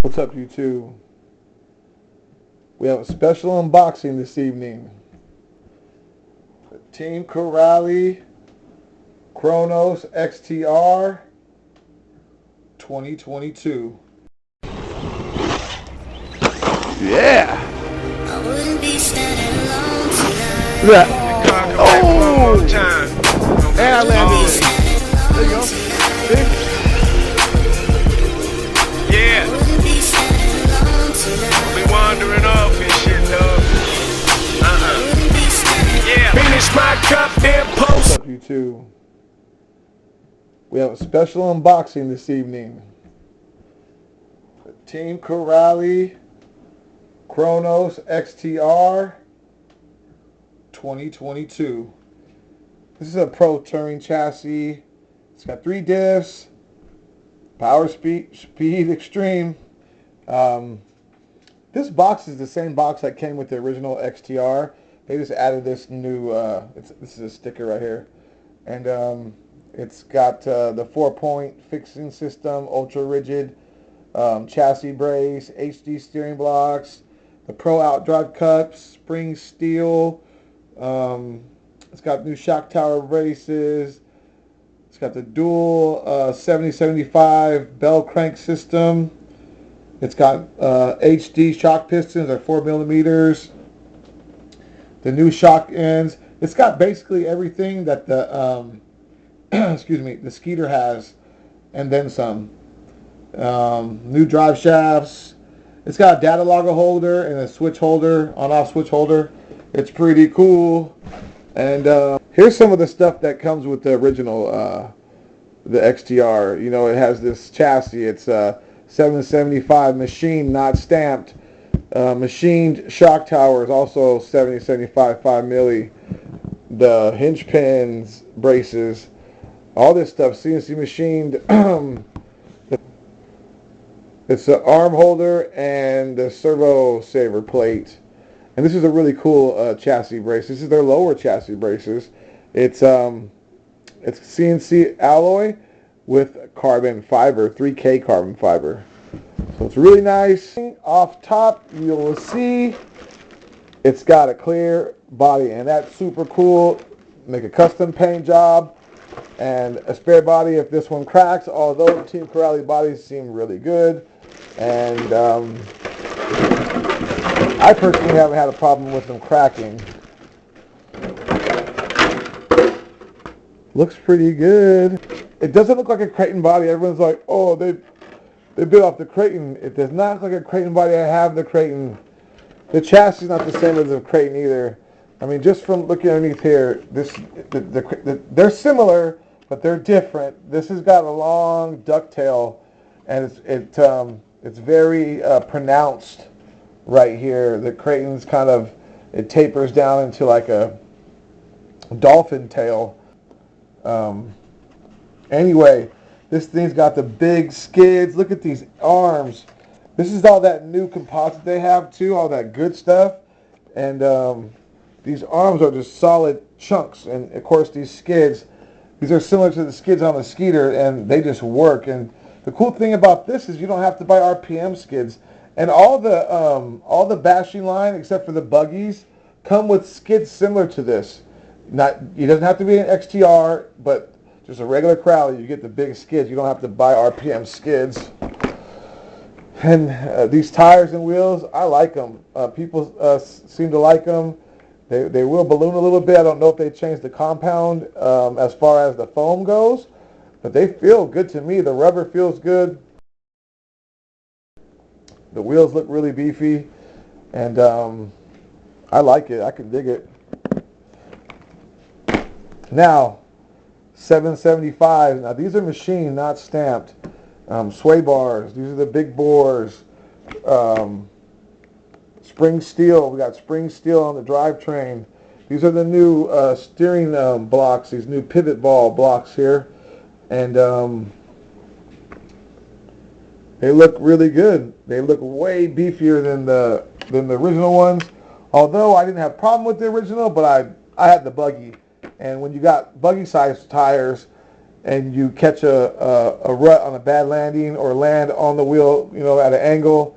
What's up, YouTube? We have a special unboxing this evening. The Team Corrali Kronos XTR 2022. Yeah! I wouldn't be standing alone tonight. Look at that. Oh! And I landed it. There you go. See? Yeah. We wandering off and shit, dog. Yeah. Finish my cup and post. What's up, YouTube? We have a special unboxing this evening. The Team Corrali Kronos XTR 2022. This is a pro touring chassis. It's got 3 diffs, power, speed extreme. This box is the same box that came with the original XTR. They just added this new, this is a sticker right here. And it's got the 4-point fixing system, ultra rigid chassis brace, HD steering blocks, the pro outdrive cups, spring steel. It's got new shock tower braces. It's got the dual 70-75 bell crank system. It's got HD shock pistons at 4 millimeters. The new shock ends. It's got basically everything that the excuse me, the Skeeter has, and then some. New drive shafts. It's got a data logger holder and a switch holder, on-off switch holder. It's pretty cool. And here's some of the stuff that comes with the original, the XTR. You know, it has this chassis. It's 775 machined, not stamped. Machined shock towers, also 70-75, 5 milli. The hinge pins, braces, all this stuff, CNC machined. It's the arm holder and the servo saver plate. And this is a really cool chassis brace. This is their lower chassis braces. It's CNC alloy with carbon fiber, 3K carbon fiber. So it's really nice. Off top, you will see it's got a clear body, and that's super cool. Make a custom paint job and a spare body if this one cracks, although Team Corrali bodies seem really good. And I personally haven't had a problem with them cracking. Looks pretty good. It doesn't look like a Creighton body. Everyone's like, oh, they bit off the Creighton. It does not look like a Creighton body. I have the Creighton. The chassis is not the same as the Creighton either. I mean, just from looking underneath here, they're similar, but they're different. This has got a long ducktail, and it's very pronounced right here. The Creighton's kind of, it tapers down into like a dolphin tail. Anyway, this thing's got the big skids. Look at these arms. This is all that new composite they have too, all that good stuff. And these arms are just solid chunks. And of course these skids, these are similar to the skids on the Skeeter, and they just work. And the cool thing about this is you don't have to buy RPM skids. And all the bashing line, except for the buggies, come with skids similar to this. It doesn't have to be an XTR, but just a regular Corrali, you get the big skids. You don't have to buy RPM skids. And these tires and wheels, I like them. People seem to like them. They will balloon a little bit. I don't know if they changed the compound as far as the foam goes, but they feel good to me. The rubber feels good. The wheels look really beefy, and I like it. I can dig it. Now, 775. Now these are machined, not stamped. Sway bars. These are the big bores. Spring steel. We got spring steel on the drivetrain. These are the new steering blocks. These new pivot ball blocks here, and they look really good. They look way beefier than the original ones. Although I didn't have a problem with the original, but I had the buggy. And when you got buggy sized tires and you catch a rut on a bad landing or land on the wheel, at an angle,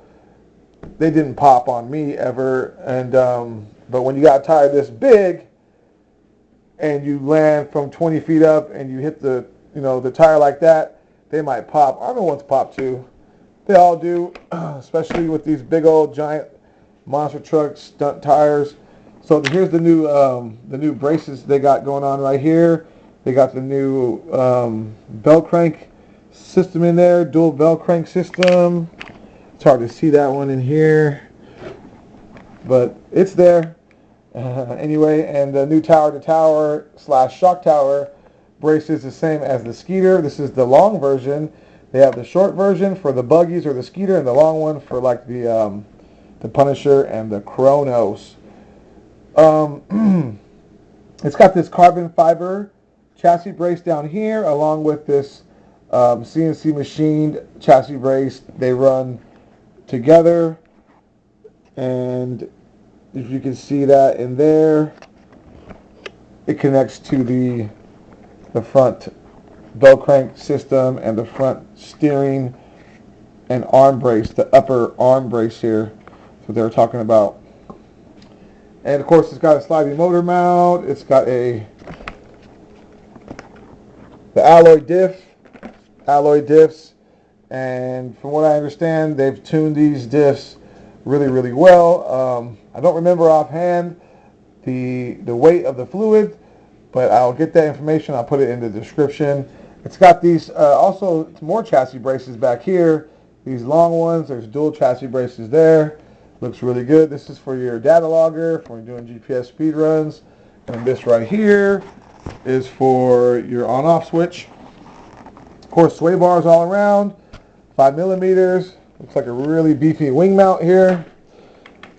they didn't pop on me ever. And but when you got a tire this big and you land from 20 feet up and you hit the tire like that, they might pop. Other ones pop too. They all do, especially with these big old giant monster truck stunt tires. So here's the new braces they got going on right here. They got the new bell crank system in there, dual bell crank system. It's hard to see that one in here, but it's there. Anyway, and the new tower-to-tower / shock tower brace is the same as the Skeeter. This is the long version. They have the short version for the buggies or the Skeeter, and the long one for like the Punisher and the Kronos. It's got this carbon fiber chassis brace down here, along with this CNC machined chassis brace. They run together, and if you can see that in there, it connects to the front bell crank system and the front steering and arm brace, the upper arm brace here. That's what they were talking about. And of course, it's got a sliding motor mount. It's got the alloy diffs, and from what I understand, they've tuned these diffs really, really well. I don't remember offhand the weight of the fluid, but I'll get that information. I'll put it in the description. It's got these also more chassis braces back here. These long ones. There's dual chassis braces there. Looks really good. This is for your data logger, for doing GPS speed runs. And this right here is for your on-off switch. Of course, sway bars all around. 5 millimeters. Looks like a really beefy wing mount here.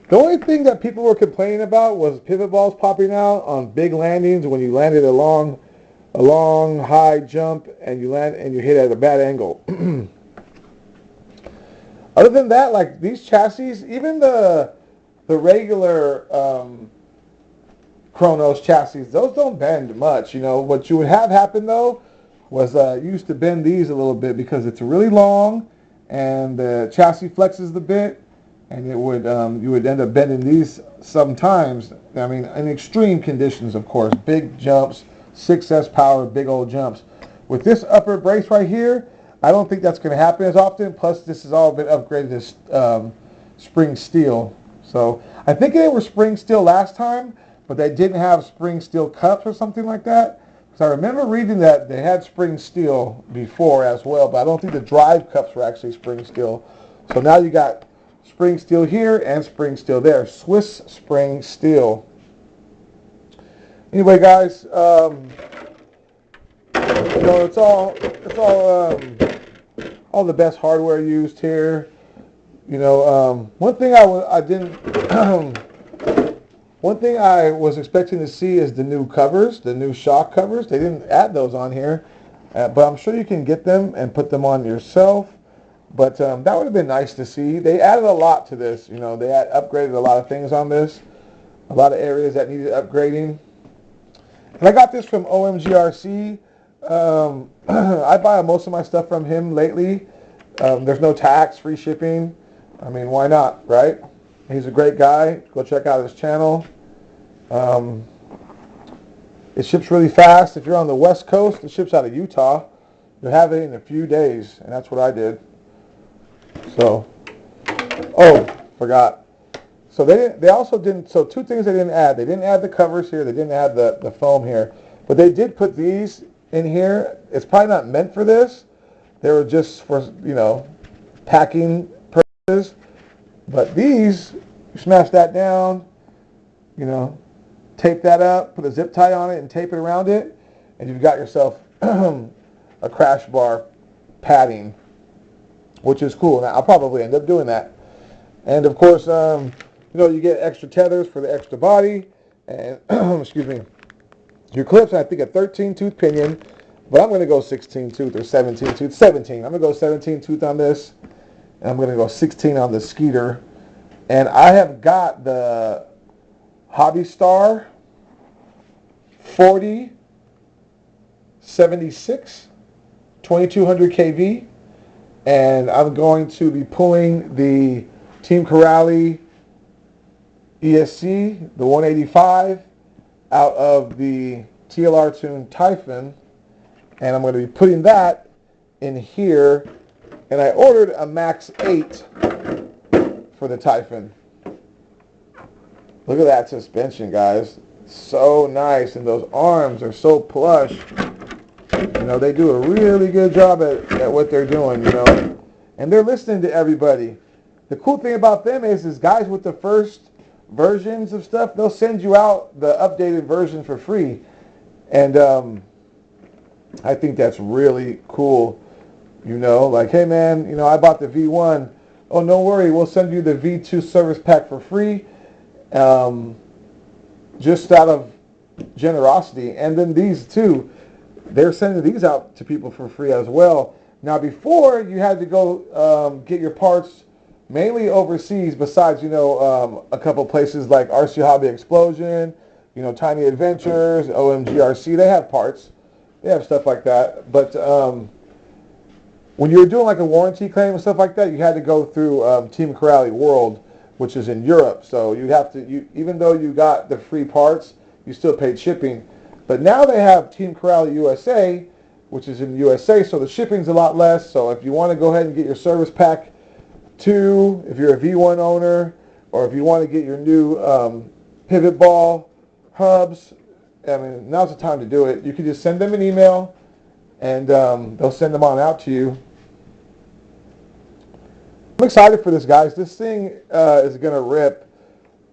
The only thing that people were complaining about was pivot balls popping out on big landings when you landed a long high jump and you hit at a bad angle. Other than that, like these chassis, even the regular Kronos chassis, those don't bend much. What you would have happen though was you used to bend these a little bit because it's really long and the chassis flexes the bit, and it would you would end up bending these sometimes. I mean, in extreme conditions, of course, big jumps, 6S power, big old jumps. With this upper brace right here, I don't think that's going to happen as often. Plus, this has all been upgraded to spring steel. So I think they were spring steel last time, but they didn't have spring steel cups or something like that. Because I remember reading that they had spring steel before as well, but I don't think the drive cups were actually spring steel. So now you got spring steel here and spring steel there. Swiss spring steel. Anyway, guys, it's all the best hardware used here. One thing one thing I was expecting to see is the new covers, the new shock covers. They didn't add those on here, but I'm sure you can get them and put them on yourself. But that would have been nice to see. They added a lot to this. They upgraded a lot of things on this, a lot of areas that needed upgrading. And I got this from OMG RC. I buy most of my stuff from him lately. There's no tax, free shipping. I mean, why not, right? He's a great guy. Go check out his channel. It ships really fast. If you're on the West Coast, it ships out of Utah. You'll have it in a few days, and that's what I did. So, forgot. So they also didn't. So two things they didn't add. They didn't add the covers here. They didn't add the foam here. But they did put these in here. It's probably not meant for this. They were just for packing purposes. But these, you smash that down, tape that up, put a zip tie on it, and tape it around it, and you've got yourself a crash bar padding, which is cool. Now, I'll probably end up doing that. And of course, you get extra tethers for the extra body, and excuse me, your clips. I think a 13 tooth pinion, but I'm going to go 16 tooth or 17 tooth. 17. I'm going to go 17 tooth on this, and I'm going to go 16 on the Skeeter. And I have got the Hobby Star 4076. 2200 kV, and I'm going to be pulling the Team Corrali ESC, the 185, out of the TLR Tune Typhon, and I'm going to be putting that in here. And I ordered a Max 8 for the Typhon. Look at that suspension, guys. So nice, and those arms are so plush. You know, they do a really good job at what they're doing, you know. And they're listening to everybody. The cool thing about them is guys with the first versions of stuff, they'll send you out the updated version for free. And I think that's really cool. You know, like, hey man, you know, I bought the V1. Oh, no worry, we'll send you the V2 service pack for free. Just out of generosity. And then these two, they're sending these out to people for free as well. Now, before, you had to go get your parts mainly overseas, besides, you know, a couple places like RC Hobby Explosion, you know, Tiny Adventures, OMG RC. They have parts. They have stuff like that. But when you were doing like a warranty claim and stuff like that, you had to go through Team Corrali World, which is in Europe. So you'd have to, even though you got the free parts, you still paid shipping. But now they have Team Corrali USA, which is in the USA, so the shipping's a lot less. So if you want to go ahead and get your service pack 2, if you're a V1 owner, or if you want to get your new pivot ball hubs, I mean, now's the time to do it. You can just send them an email, and they'll send them on out to you. I'm excited for this, guys. This thing is going to rip.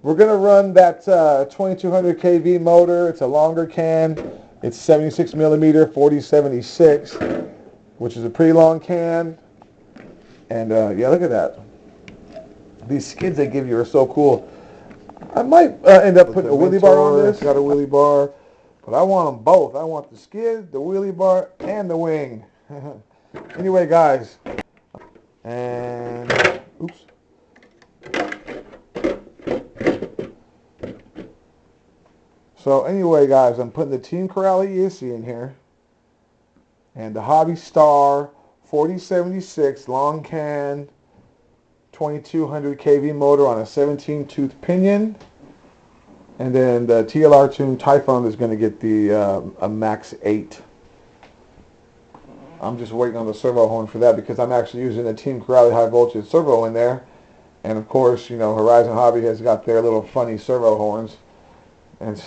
We're going to run that 2200 kV motor. It's a longer can. It's 76 millimeter 4076, which is a pretty long can. And yeah, look at that. These skids they give you are so cool. I might end up putting a wheelie bar on this. It's got a wheelie bar, but I want them both. I want the skid, the wheelie bar, and the wing. Anyway, guys, and oops. So anyway, guys, I'm putting the Team Corrali ESC in here, and the Hobby Star 4076 long can 2200 kV motor on a 17 tooth pinion, and then the TLR Tune Typhon is going to get the a Max 8. I'm just waiting on the servo horn for that because I'm actually using a Team Corrali high voltage servo in there, and of course, you know, Horizon Hobby has got their little funny servo horns. And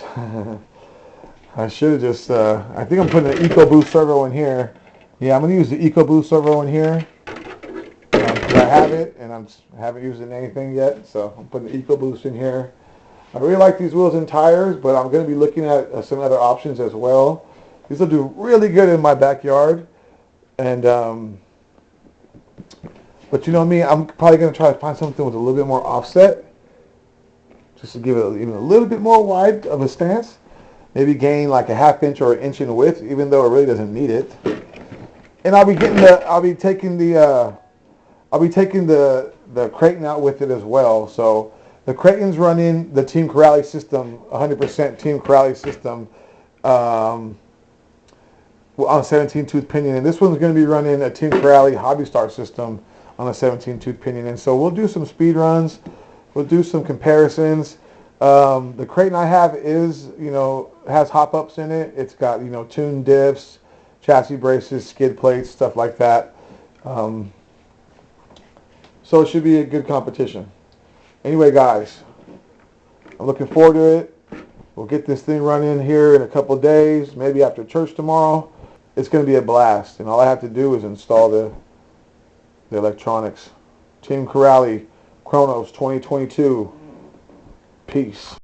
I should have just, I think I'm putting an EcoBoost servo in here. Yeah, I'm going to use the EcoBoost servo in here. Because I have it, and I haven't used it in anything yet. So I'm putting the EcoBoost in here. I really like these wheels and tires, but I'm going to be looking at some other options as well. These will do really good in my backyard. And, but you know me, I'm probably going to try to find something with a little bit more offset, just to give it even a little bit more wide of a stance. Maybe gain like a ½ inch or an inch in width, even though it really doesn't need it. And I'll be taking the Kraton out with it as well. So the Kraton's running the Team Corrali system, 100% Team Corrali system, on a 17 tooth pinion, and this one's going to be running a Team Corrali Hobby Star system on a 17 tooth pinion. And so we'll do some speed runs. We'll do some comparisons. The Kraton I have is, you know, has hop-ups in it. It's got, you know, tuned diffs, chassis braces, skid plates, stuff like that. So it should be a good competition. Anyway, guys, I'm looking forward to it. We'll get this thing running here in a couple of days, maybe after church tomorrow. It's going to be a blast, and all I have to do is install the electronics. Team Corrali Kronos 2022. Peace.